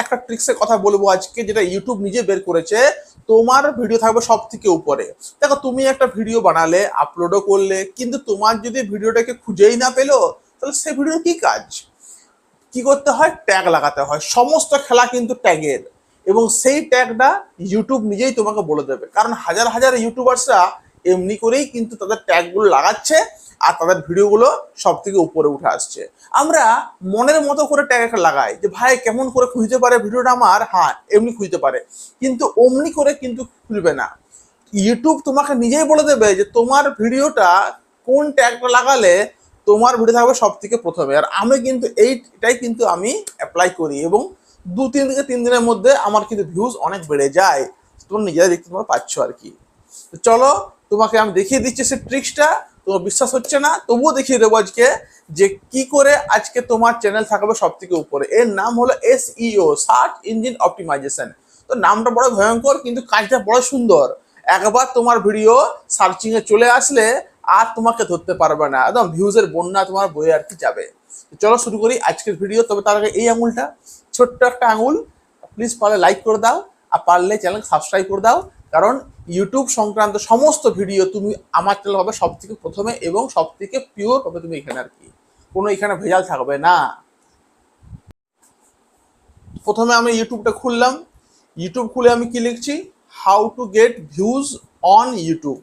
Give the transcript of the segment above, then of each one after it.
একটা ট্রিক্সের কথা বলবো আজকে, যেটা ইউটিউব নিজে বের করেছে। তোমার ভিডিও থাকবে সব থেকে উপরে। দেখো, তুমি একটা ভিডিও বানালে, আপলোডও করলে, কিন্তু তোমার যদি ভিডিওটাকে খুঁজেই না পেলো, তাহলে সেই ভিডিওর কি কাজ? কি করতে হয়? ট্যাগ লাগাতে হয়। সমস্ত খেলা কিন্তু ট্যাগের, এবং সেই ট্যাগটা ইউটিউব নিজেই তোমাকে বলে দেবে, কারণ হাজার হাজার ইউটিউবার্সরা এমনি করেই কিন্তু তাদের ট্যাগগুলো লাগাচ্ছে, আর তাদের ভিডিওগুলো সব থেকে উপরে উঠে আসছে। আমরা মনের মতো করে ট্যাগ একটা লাগাই যে ভাই কেমন করে খুঁজতে পারে ভিডিওটা আমার, হ্যাঁ এমনি খুঁজতে পারে, কিন্তু অমনি করে কিন্তু খুঁজবে না। ইউটিউব তোমাকে নিজেই বলে দেবে যে তোমার ভিডিওটা কোন ট্যাগটা লাগালে তোমার ভিডিও থাকবে সব থেকে প্রথমে। আর আমি কিন্তু এটাই কিন্তু আমি অ্যাপ্লাই করি, এবং 2-3 থেকে 3 দিনের মধ্যে আমার কিন্তু ভিউজ অনেক বেড়ে যায়। তোমরা নিজেরাই দেখতে তোমরা পাচ্ছ আর কি। তো চলো, তোমাকে আমি দেখিয়ে দিচ্ছি সেই ট্রিক্সটা। তোমার বিশ্বাস হচ্ছে না, তবুও দেখিয়ে দেবো আজকে যে কি করে আজকে তোমার চ্যানেল থাকবে সব থেকে উপরে। এর নাম হলো SEO, সার্চ ইঞ্জিন অপটিমাইজেশন। তো নামটা বড় ভয়ঙ্কর, কিন্তু কাজটা বড় সুন্দর। একবার তোমার ভিডিও সার্চিং এ চলে আসলে আর তোমাকে ধরতে পারবে না, একদম ভিউজের বন্যা তোমার বয়ে আর কি যাবে। চলো শুরু করি আজকের ভিডিও। তবে তার আগে এই আঙুলটা, ছোট্ট একটা আঙুল, প্লিজ পারলে লাইক করে দাও, আর পারলে চ্যানেল সাবস্ক্রাইব করে দাও। কারণ ইউটিউব সংক্রান্ত সমস্ত ভিডিও তুমি আমার চ্যানেল হবে সব থেকে প্রথমে, এবং সব থেকে পিওর হবে তুমি এখানে আর কি, কোনো এখানে ভেজাল থাকবে না। প্রথমে আমি ইউটিউবটা খুললাম। ইউটিউব খুলে আমি কি লিখছি? How to get views on YouTube.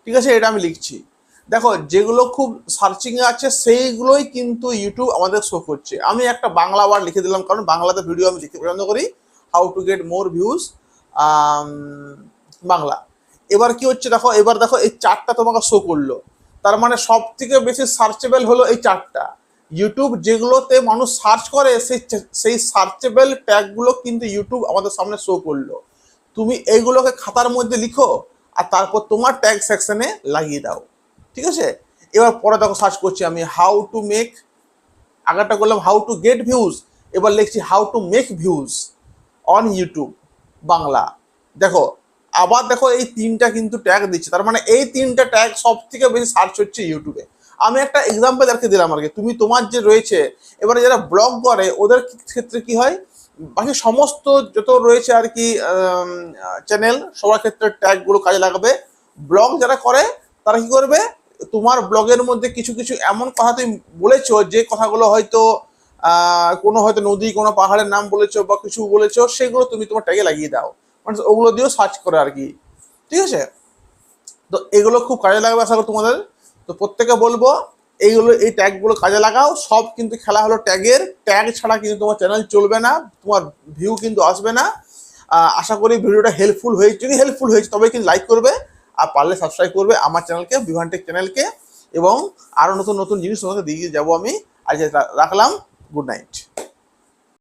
ঠিক আছে, এটা আমি লিখছি। দেখো, যেগুলো খুব সার্চিং এ আছে সেইগুলোই কিন্তু ইউটিউব আমাদের শো করছে। আমি একটা বাংলা ওয়ার্ড লিখে দিলাম, কারণ বাংলাতে ভিডিও আমি লিখতে পছন্দ করি। How to get more views Bangla. এবার কি হচ্ছে দেখো, এবার দেখো এই চারটা তোমাকে শো করলো। তার মানে সব থেকে বেশি সার্চেবল হলো এই চারটা। ইউটিউব যেগুলোতে মানুষ সার্চ করে সেই সার্চেবল ট্যাগগুলো কিন্তু ইউটিউব আমাদের সামনে শো করলো। তুমি এইগুলোকে খাতার মধ্যে লিখো, আর তারপর তোমার ট্যাগ সেকশনে লাগিয়ে দাও। ঠিক আছে, এবার পরে দেখো সার্চ করছি আমি হাউ টু মেক, আগেরটা করলাম হাউ টু গেট ভিউজ, এবার লিখছি how to make views on YouTube Bangla. দেখো, আবার দেখো এই তিনটা কিন্তু ট্যাগ দিচ্ছে, তার মানে এই তিনটা ট্যাগ সব থেকে বেশি সার্চ হচ্ছে ইউটিউবে। আমি একটা এক্সাম্পল দেখে দিলাম আর কি। তুমি তোমার যে রয়েছে, এবারে যারা ব্লগ করে ওদের ক্ষেত্রে কি হয়, বাকি সমস্ত যত রয়েছে আর কি চ্যানেল, সবার ক্ষেত্রে ট্যাগগুলো কাজে লাগাবে। ব্লগ যারা করে তারা কি করবে, তোমার ব্লগের মধ্যে কিছু কিছু এমন কথা তুমি বলেছো, যে কথাগুলো হয়তো কোনো হয়তো নদী, কোনো পাহাড়ের নাম বলেছো বা কিছু বলেছো, সেগুলো তুমি তোমার ট্যাগে লাগিয়ে দাও, মানে ওগুলো দিয়েও সার্চ করে আর কি। ঠিক আছে, তো এগুলো খুব কাজে লাগবে আশা করি তোমাদের। তো প্রত্যেকে বলবো এইগুলো, এই ট্যাগগুলো কাজে লাগাও। সব কিন্তু খেলা হলো ট্যাগের, ট্যাগ ছাড়া কিন্তু তোমার চ্যানেল চলবে না, তোমার ভিউ কিন্তু আসবে না। আশা করি ভিডিওটা হেল্পফুল হয়েছে। যদি হেল্পফুল হয়েছে তবে কিন্তু লাইক করবে, আর পারলে সাবস্ক্রাইব করবে আমার চ্যানেলকে, বিভান টেক চ্যানেলকে। এবং আরও নতুন নতুন জিনিস তোমাকে দিয়ে যাবো আমি। আজ রাখলাম, গুড নাইট।